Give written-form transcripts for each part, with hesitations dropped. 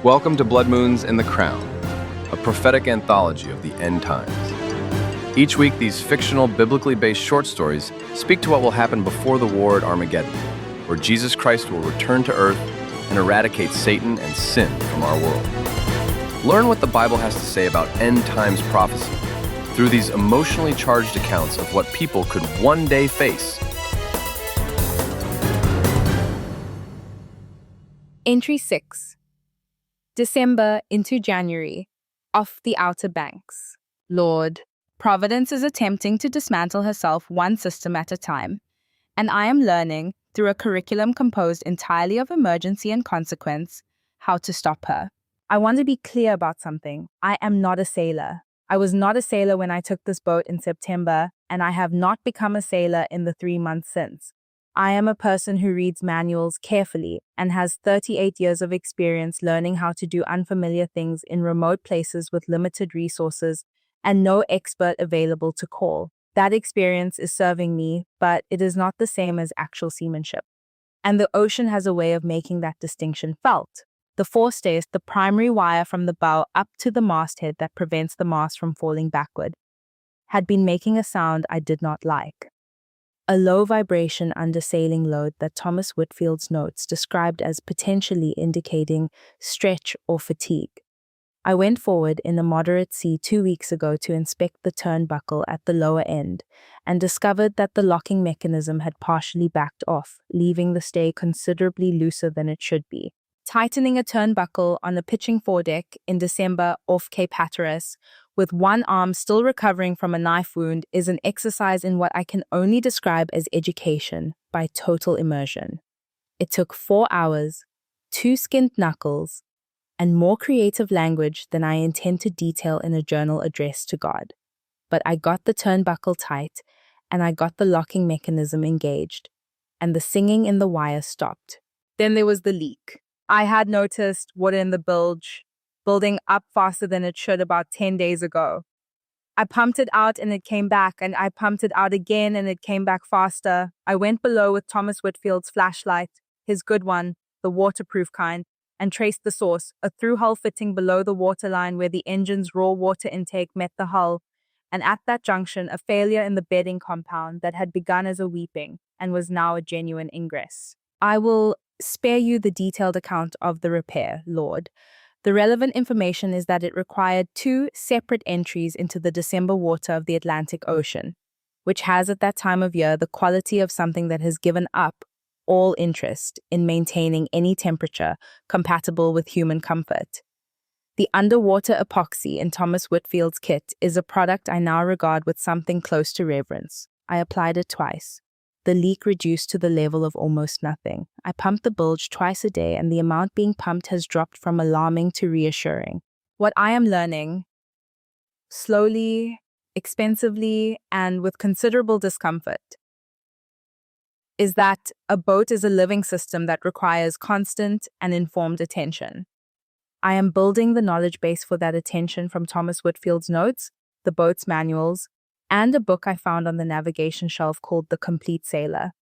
Welcome to Bloodmoons and the Crown, a prophetic anthology of the end times. Each week, these fictional, biblically based short stories speak to what will happen before the war at Armageddon, where Jesus Christ will return to earth and eradicate Satan and sin from our world. Learn what the Bible has to say about end times prophecy through these emotionally charged accounts of what people could one day face. Entry 6. December into January. Off the Outer Banks. Lord, Providence is attempting to dismantle herself one system at a time, and I am learning, through a curriculum composed entirely of emergency and consequence, how to stop her. I want to be clear about something. I am not a sailor. I was not a sailor when I took this boat in September, and I have not become a sailor in the 3 months since. I am a person who reads manuals carefully and has 38 years of experience learning how to do unfamiliar things in remote places with limited resources and no expert available to call. That experience is serving me, but it is not the same as actual seamanship. And the ocean has a way of making that distinction felt. The forestay is the primary wire from the bow up to the masthead that prevents the mast from falling backward, had been making a sound I did not like. A low vibration under sailing load that Thomas Whitfield's notes described as potentially indicating stretch or fatigue. I went forward in a moderate sea 2 weeks ago to inspect the turnbuckle at the lower end and discovered that the locking mechanism had partially backed off, leaving the stay considerably looser than it should be. Tightening a turnbuckle on a pitching foredeck in December off Cape Hatteras, with one arm still recovering from a knife wound, is an exercise in what I can only describe as education by total immersion. It took 4 hours, 2 skinned knuckles, and more creative language than I intend to detail in a journal addressed to God. But I got the turnbuckle tight, and I got the locking mechanism engaged, and the singing in the wire stopped. Then there was the leak. I had noticed water in the bilge, building up faster than it should about 10 days ago. I pumped it out and it came back, and I pumped it out again and it came back faster. I went below with Thomas Whitfield's flashlight, his good one, the waterproof kind, and traced the source, a through-hull fitting below the waterline where the engine's raw water intake met the hull, and at that junction a failure in the bedding compound that had begun as a weeping and was now a genuine ingress. I will spare you the detailed account of the repair, Lord. The relevant information is that it required 2 separate entries into the December water of the Atlantic Ocean, which has at that time of year the quality of something that has given up all interest in maintaining any temperature compatible with human comfort. The underwater epoxy in Thomas Whitfield's kit is a product I now regard with something close to reverence. I applied it twice. The leak reduced to the level of almost nothing. I pumped the bilge twice a day, and the amount being pumped has dropped from alarming to reassuring. What I am learning, slowly, expensively, and with considerable discomfort, is that a boat is a living system that requires constant and informed attention. I am building the knowledge base for that attention from Thomas Whitfield's notes, the boat's manuals, and a book I found on the navigation shelf called The Complete Sailor,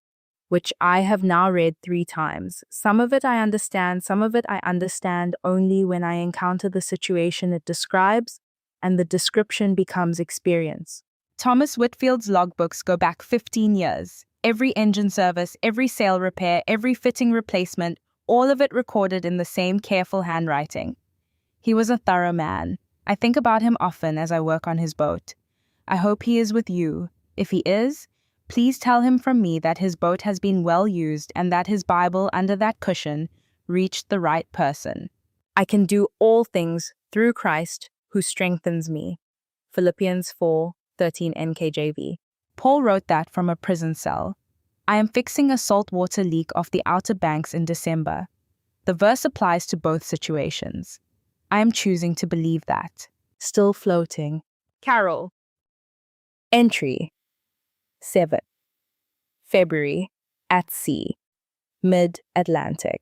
which I have now read 3 times. Some of it I understand, some of it I understand only when I encounter the situation it describes, and the description becomes experience. Thomas Whitfield's logbooks go back 15 years. Every engine service, every sail repair, every fitting replacement, all of it recorded in the same careful handwriting. He was a thorough man. I think about him often as I work on his boat. I hope he is with you. If he is, please tell him from me that his boat has been well used and that his Bible under that cushion reached the right person. I can do all things through Christ who strengthens me. Philippians 4:13 NKJV. Paul wrote that from a prison cell. I am fixing a saltwater leak off the Outer Banks in December. The verse applies to both situations. I am choosing to believe that. Still floating. Carol. Entry 7. February, at sea, mid-Atlantic.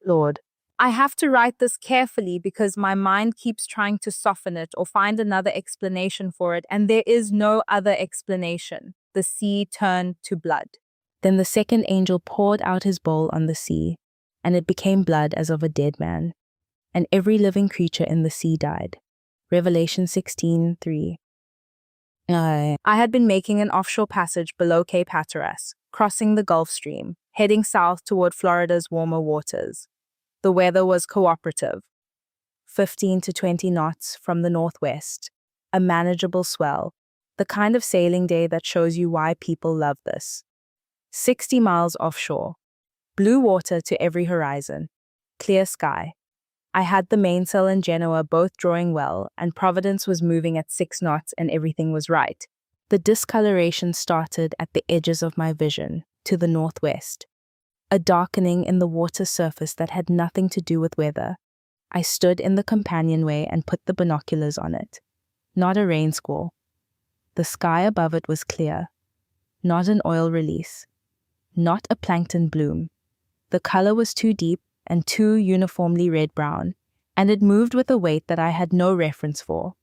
Lord, I have to write this carefully because my mind keeps trying to soften it or find another explanation for it, and there is no other explanation. The sea turned to blood. Then the second angel poured out his bowl on the sea, and it became blood as of a dead man. and every living creature in the sea died. Revelation 16:3. I had been making an offshore passage below Cape Hatteras, crossing the Gulf Stream, heading south toward Florida's warmer waters. The weather was cooperative, 15 to 20 knots from the northwest, a manageable swell, the kind of sailing day that shows you why people love this. 60 miles offshore, blue water to every horizon, clear sky. I had the mainsail and Genoa both drawing well, and Providence was moving at 6 knots and everything was right. The discoloration started at the edges of my vision, to the northwest. A darkening in the water surface that had nothing to do with weather. I stood in the companionway and put the binoculars on it. Not a rain squall. The sky above it was clear. Not an oil release. Not a plankton bloom. The color was too deep and too uniformly red-brown, and it moved with a weight that I had no reference for.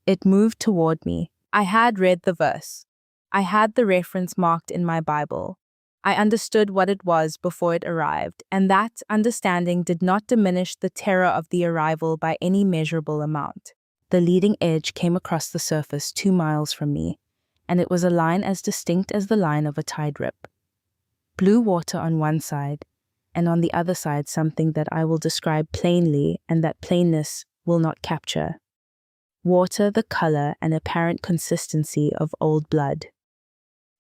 It moved toward me. I had read the verse. I had the reference marked in my Bible. I understood what it was before it arrived, and that understanding did not diminish the terror of the arrival by any measurable amount. The leading edge came across the surface 2 miles from me, and it was a line as distinct as the line of a tide rip. Blue water on one side, and on the other side something that I will describe plainly and that plainness will not capture. Water, the color and apparent consistency of old blood.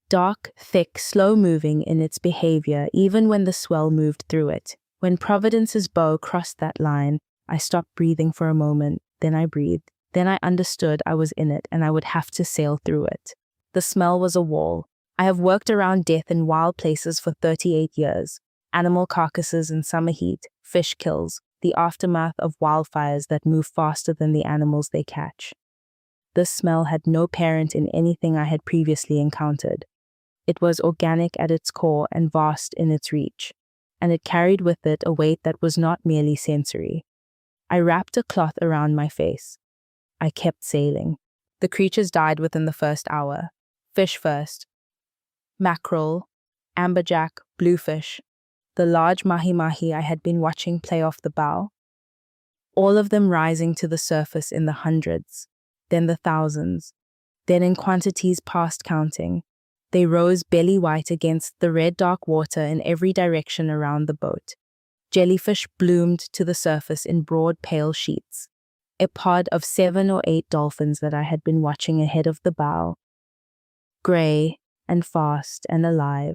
Dark, thick, slow-moving in its behavior even when the swell moved through it. When Providence's bow crossed that line, I stopped breathing for a moment, then I breathed. Then I understood I was in it and I would have to sail through it. The smell was a wall. I have worked around death in wild places for 38 years. Animal carcasses in summer heat, fish kills, the aftermath of wildfires that move faster than the animals they catch. This smell had no parent in anything I had previously encountered. It was organic at its core and vast in its reach, and it carried with it a weight that was not merely sensory. I wrapped a cloth around my face. I kept sailing. The creatures died within the first hour. Fish first. Mackerel, amberjack, bluefish, the large mahi-mahi I had been watching play off the bow. All of them rising to the surface in the hundreds, then the thousands, then in quantities past counting. They rose belly white against the red dark water in every direction around the boat. Jellyfish bloomed to the surface in broad pale sheets. A pod of 7 or 8 dolphins that I had been watching ahead of the bow. Gray and fast and alive,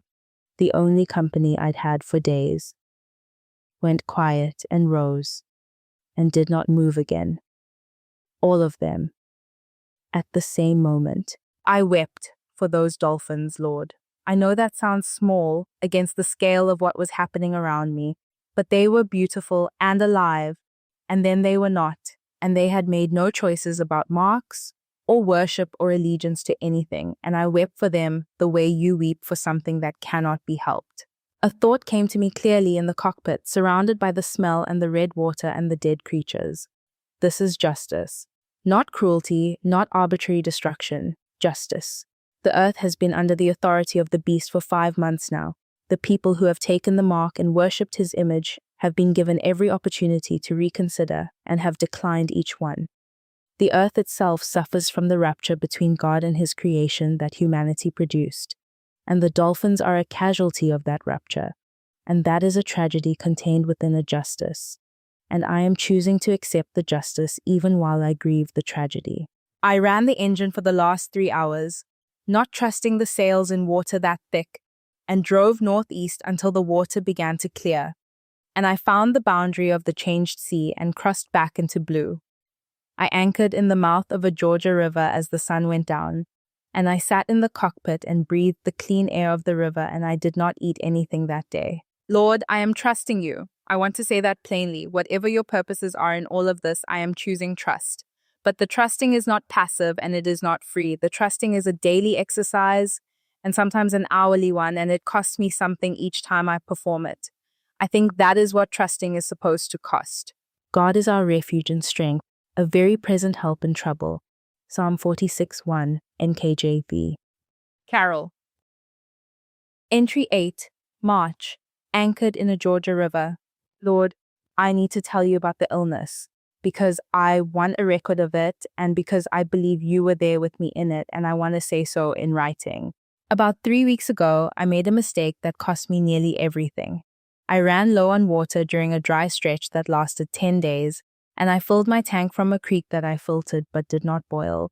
the only company I'd had for days, went quiet and rose, and did not move again. All of them, at the same moment. I wept for those dolphins, Lord. I know that sounds small against the scale of what was happening around me, but they were beautiful and alive, and then they were not, and they had made no choices about marks or worship or allegiance to anything, and I wept for them the way you weep for something that cannot be helped. A thought came to me clearly in the cockpit, surrounded by the smell and the red water and the dead creatures. This is justice. Not cruelty, not arbitrary destruction. Justice. The earth has been under the authority of the beast for 5 months now. The people who have taken the mark and worshipped his image have been given every opportunity to reconsider and have declined each one. The earth itself suffers from the rupture between God and his creation that humanity produced, and the dolphins are a casualty of that rupture, and that is a tragedy contained within a justice, and I am choosing to accept the justice even while I grieve the tragedy. I ran the engine for the last 3 hours, not trusting the sails in water that thick, and drove northeast until the water began to clear, and I found the boundary of the changed sea and crossed back into blue. I anchored in the mouth of a Georgia river as the sun went down, and I sat in the cockpit and breathed the clean air of the river, and I did not eat anything that day. Lord, I am trusting you. I want to say that plainly. Whatever your purposes are in all of this, I am choosing trust. But the trusting is not passive and it is not free. The trusting is a daily exercise and sometimes an hourly one, and it costs me something each time I perform it. I think that is what trusting is supposed to cost. God is our refuge and strength, a very present help in trouble. Psalm 46:1, NKJV. Carol. Entry 8, March. Anchored in a Georgia river. Lord, I need to tell you about the illness because I want a record of it and because I believe you were there with me in it, and I want to say so in writing. About 3 weeks ago, I made a mistake that cost me nearly everything. I ran low on water during a dry stretch that lasted 10 days, and I filled my tank from a creek that I filtered but did not boil,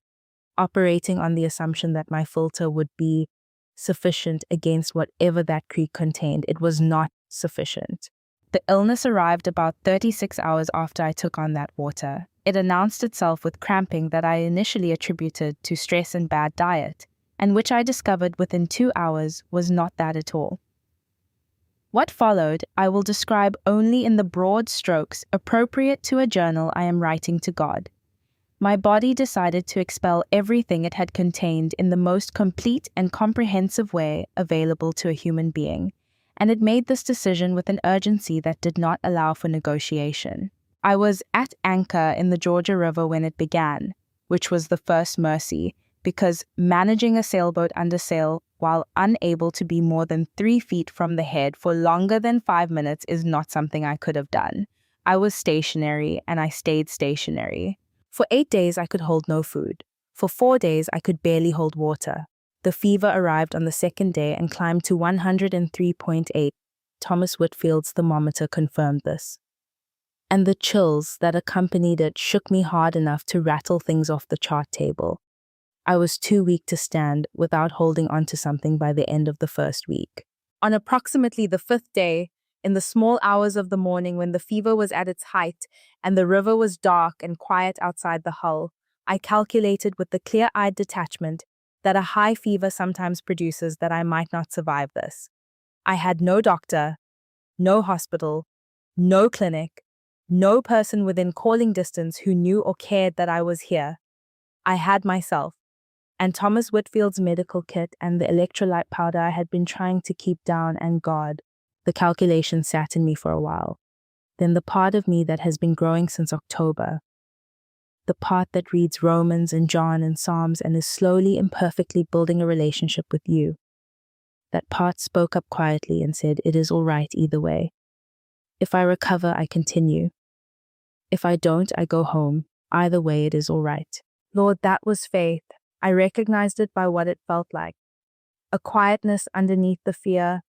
operating on the assumption that my filter would be sufficient against whatever that creek contained. It was not sufficient. The illness arrived about 36 hours after I took on that water. It announced itself with cramping that I initially attributed to stress and bad diet, and which I discovered within 2 hours was not that at all. What followed, I will describe only in the broad strokes appropriate to a journal I am writing to God. My body decided to expel everything it had contained in the most complete and comprehensive way available to a human being, and it made this decision with an urgency that did not allow for negotiation. I was at anchor in the Georgia River when it began, which was the first mercy, because managing a sailboat under sail while unable to be more than 3 feet from the head for longer than 5 minutes is not something I could have done. I was stationary, and I stayed stationary. For 8 days, I could hold no food. For 4 days, I could barely hold water. The fever arrived on the second day and climbed to 103.8. Thomas Whitfield's thermometer confirmed this. And the chills that accompanied it shook me hard enough to rattle things off the chart table. I was too weak to stand without holding onto something by the end of the first week. On approximately the 5th day, in the small hours of the morning when the fever was at its height and the river was dark and quiet outside the hull, I calculated with the clear-eyed detachment that a high fever sometimes produces that I might not survive this. I had no doctor, no hospital, no clinic, no person within calling distance who knew or cared that I was here. I had myself, and Thomas Whitfield's medical kit and the electrolyte powder I had been trying to keep down, and God. The calculation sat in me for a while. Then the part of me that has been growing since October, the part that reads Romans and John and Psalms and is slowly, imperfectly building a relationship with you. That part spoke up quietly and said, "It is all right either way. If I recover, I continue. If I don't, I go home. Either way, it is all right." Lord, that was faith. I recognized it by what it felt like. A quietness underneath the fear,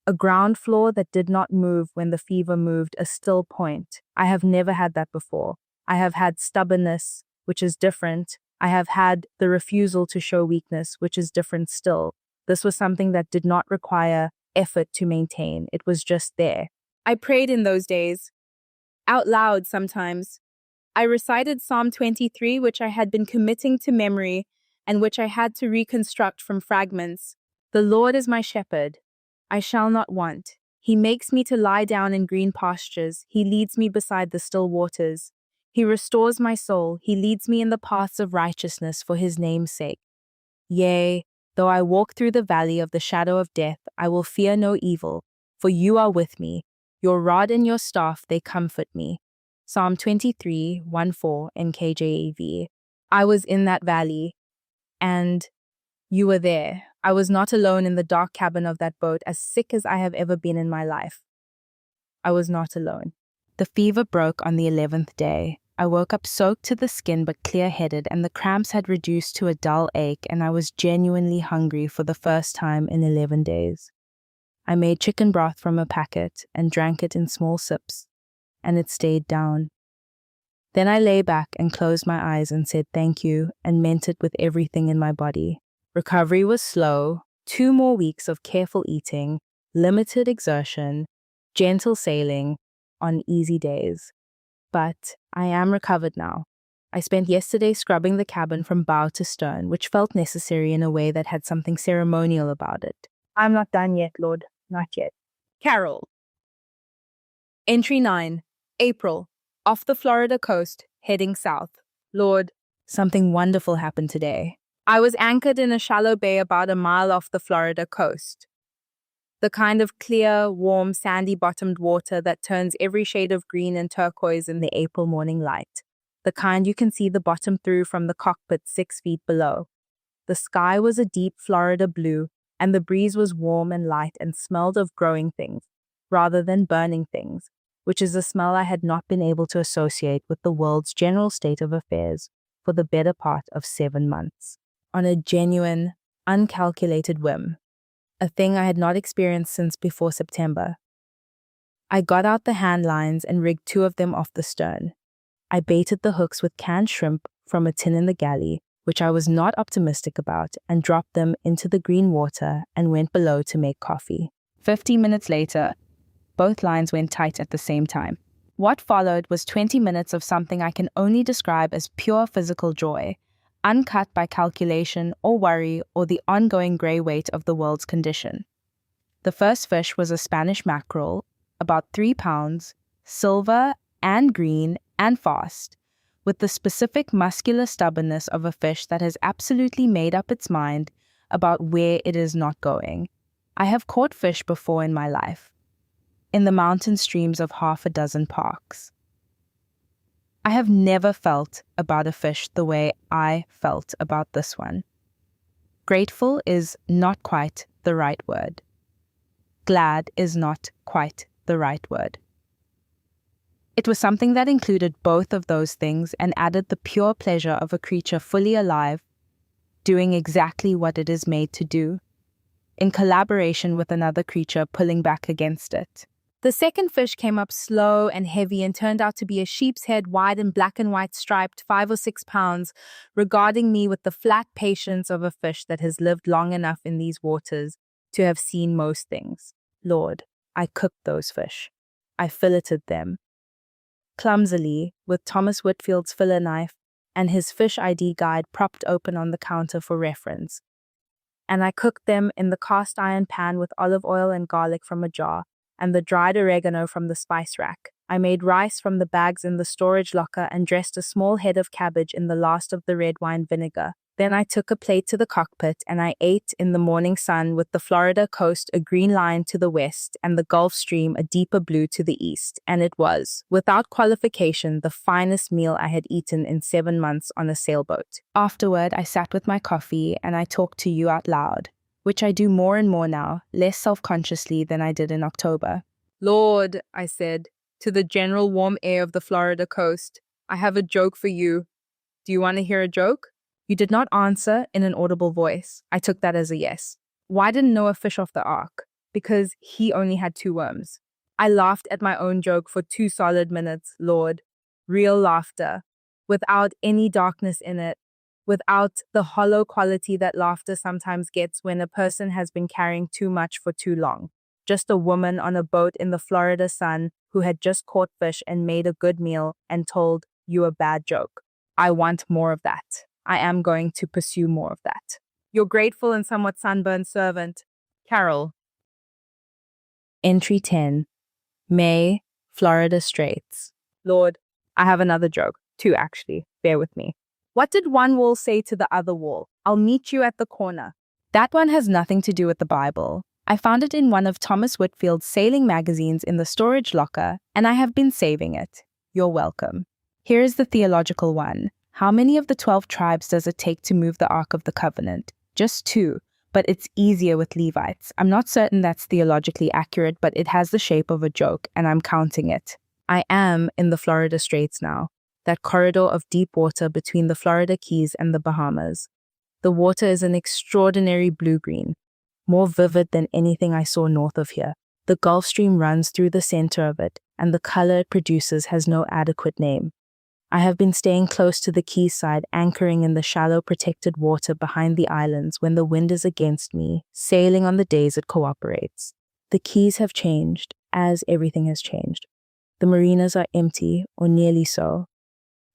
a ground floor that did not move when the fever moved, a still point. I have never had that before. I have had stubbornness, which is different. I have had the refusal to show weakness, which is different still. This was something that did not require effort to maintain. It was just there. I prayed in those days, out loud sometimes. I recited Psalm 23, which I had been committing to memory and which I had to reconstruct from fragments. "The Lord is my shepherd. I shall not want. He makes me to lie down in green pastures. He leads me beside the still waters. He restores my soul. He leads me in the paths of righteousness for his name's sake. Yea, though I walk through the valley of the shadow of death, I will fear no evil, for you are with me. Your rod and your staff, they comfort me." Psalm 23, 1-4 NKJV. I was in that valley, and you were there. I was not alone in the dark cabin of that boat, as sick as I have ever been in my life. I was not alone. The fever broke on the 11th day. I woke up soaked to the skin but clear-headed, and the cramps had reduced to a dull ache, and I was genuinely hungry for the first time in 11 days. I made chicken broth from a packet and drank it in small sips, and it stayed down. Then I lay back and closed my eyes and said thank you, and meant it with everything in my body. Recovery was slow, 2 more weeks of careful eating, limited exertion, gentle sailing on easy days. But I am recovered now. I spent yesterday scrubbing the cabin from bow to stern, which felt necessary in a way that had something ceremonial about it. I'm not done yet, Lord, not yet. Carol. Entry 9, April. Off the Florida coast, heading south. Lord, something wonderful happened today. I was anchored in a shallow bay about a mile off the Florida coast. The kind of clear, warm, sandy-bottomed water that turns every shade of green and turquoise in the April morning light. The kind you can see the bottom through from the cockpit 6 feet below. The sky was a deep Florida blue, and the breeze was warm and light and smelled of growing things, rather than burning things. which is a smell I had not been able to associate with the world's general state of affairs for the better part of 7 months. On a genuine, uncalculated whim, a thing I had not experienced since before September, I got out the hand lines and rigged 2 of them off the stern. I baited the hooks with canned shrimp from a tin in the galley, which I was not optimistic about, and dropped them into the green water and went below to make coffee. 15 minutes later, both lines went tight at the same time. What followed was 20 minutes of something I can only describe as pure physical joy, uncut by calculation or worry or the ongoing grey weight of the world's condition. The first fish was a Spanish mackerel, about 3 pounds, silver and green and fast, with the specific muscular stubbornness of a fish that has absolutely made up its mind about where it is not going. I have caught fish before in my life, in the mountain streams of 6 parks. I have never felt about a fish the way I felt about this one. Grateful is not quite the right word. Glad is not quite the right word. It was something that included both of those things and added the pure pleasure of a creature fully alive, doing exactly what it is made to do, in collaboration with another creature pulling back against it. The second fish came up slow and heavy and turned out to be a sheep's head, wide and black and white striped, 5 or 6 pounds, regarding me with the flat patience of a fish that has lived long enough in these waters to have seen most things. Lord, I cooked those fish. I filleted them. Clumsily, with Thomas Whitfield's filler knife and his fish ID guide propped open on the counter for reference. And I cooked them in the cast iron pan with olive oil and garlic from a jar, and the dried oregano from the spice rack. I made rice from the bags in the storage locker and dressed a small head of cabbage in the last of the red wine vinegar. Then I took a plate to the cockpit and I ate in the morning sun with the Florida coast a green line to the west and the Gulf Stream a deeper blue to the east. And it was, without qualification, the finest meal I had eaten in 7 months on a sailboat. Afterward, I sat with my coffee and I talked to you out loud, which I do more and more now, less self-consciously than I did in October. Lord, I said, to the general warm air of the Florida coast, I have a joke for you. Do you want to hear a joke? You did not answer in an audible voice. I took that as a yes. Why didn't Noah fish off the ark? Because he only had 2 worms. I laughed at my own joke for 2 solid minutes, Lord. Real laughter, without any darkness in it, without the hollow quality that laughter sometimes gets when a person has been carrying too much for too long. Just a woman on a boat in the Florida sun who had just caught fish and made a good meal and told you a bad joke. I want more of that. I am going to pursue more of that. Your grateful and somewhat sunburned servant, Carol. Entry 10. May, Florida Straits. Lord, I have another joke. 2, actually. Bear with me. What did one wall say to the other wall? I'll meet you at the corner. That one has nothing to do with the Bible. I found it in one of Thomas Whitfield's sailing magazines in the storage locker, and I have been saving it. You're welcome. Here is the theological one. How many of the 12 tribes does it take to move the Ark of the Covenant? Just 2, but it's easier with Levites. I'm not certain that's theologically accurate, but it has the shape of a joke, and I'm counting it. I am in the Florida Straits now, that corridor of deep water between the Florida Keys and the Bahamas. The water is an extraordinary blue-green, more vivid than anything I saw north of here. The Gulf Stream runs through the center of it, and the color it produces has no adequate name. I have been staying close to the quayside, anchoring in the shallow protected water behind the islands when the wind is against me, sailing on the days it cooperates. The quays have changed, as everything has changed. The marinas are empty, or nearly so.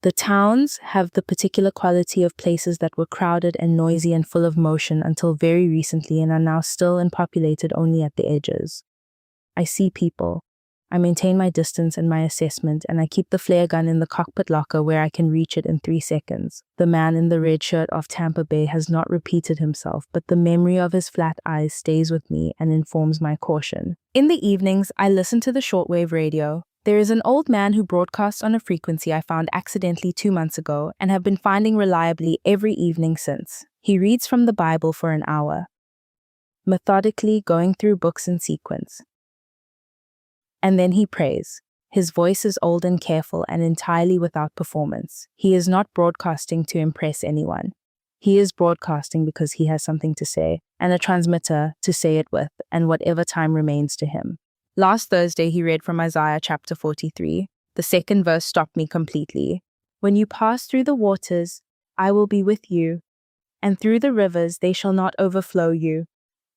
The towns have the particular quality of places that were crowded and noisy and full of motion until very recently and are now still and populated only at the edges. I see people. I maintain my distance and my assessment, and I keep the flare gun in the cockpit locker where I can reach it in 3 seconds. The man in the red shirt off Tampa Bay has not repeated himself, but the memory of his flat eyes stays with me and informs my caution. In the evenings, I listen to the shortwave radio. There is an old man who broadcasts on a frequency I found accidentally 2 months ago and have been finding reliably every evening since. He reads from the Bible for an hour, methodically going through books in sequence. And then he prays. His voice is old and careful and entirely without performance. He is not broadcasting to impress anyone. He is broadcasting because he has something to say, and a transmitter to say it with, and whatever time remains to him. Last Thursday, he read from Isaiah chapter 43. The second verse stopped me completely. When you pass through the waters, I will be with you, and through the rivers, they shall not overflow you.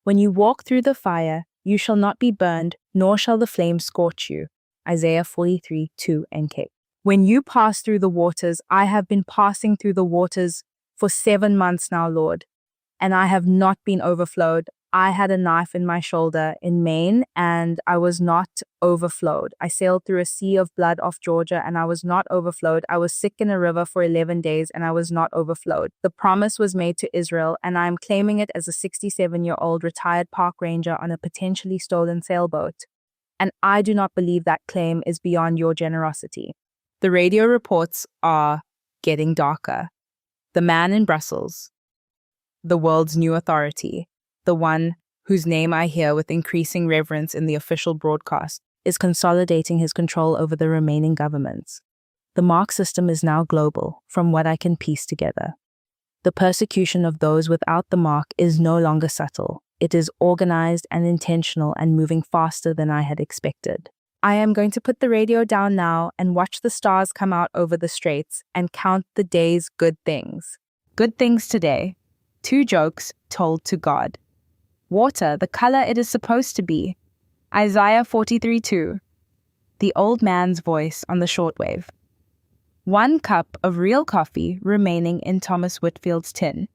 When you walk through the fire, you shall not be burned, nor shall the flames scorch you. Isaiah 43, 2 NK. When you pass through the waters, I have been passing through the waters for 7 months now, Lord, and I have not been overflowed. I had a knife in my shoulder in Maine, and I was not overflowed. I sailed through a sea of blood off Georgia, and I was not overflowed. I was sick in a river for 11 days, and I was not overflowed. The promise was made to Israel, and I am claiming it as a 67-year-old retired park ranger on a potentially stolen sailboat. And I do not believe that claim is beyond your generosity. The radio reports are getting darker. The man in Brussels, the world's new authority, the one whose name I hear with increasing reverence in the official broadcast, is consolidating his control over the remaining governments. The mark system is now global, from what I can piece together. The persecution of those without the mark is no longer subtle. It is organized and intentional and moving faster than I had expected. I am going to put the radio down now and watch the stars come out over the straits and count the day's good things. Good things today. 2 jokes told to God. Water, the color it is supposed to be. Isaiah 43:2. The old man's voice on the shortwave. 1 cup of real coffee remaining in Thomas Whitfield's tin,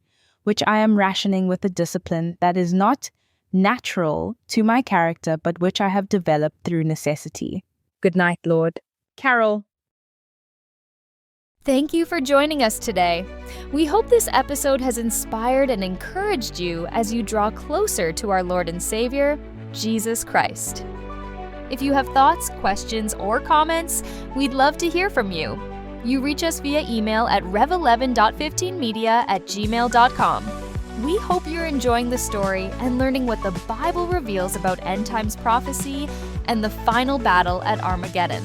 which I am rationing with a discipline that is not natural to my character, but which I have developed through necessity. Good night, Lord. Carol. Thank you for joining us today. We hope this episode has inspired and encouraged you as you draw closer to our Lord and Savior, Jesus Christ. If you have thoughts, questions, or comments, we'd love to hear from you. You reach us via email at rev11.15media@gmail.com. We hope you're enjoying the story and learning what the Bible reveals about end times prophecy and the final battle at Armageddon.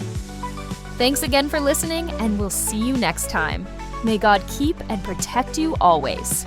Thanks again for listening, and we'll see you next time. May God keep and protect you always.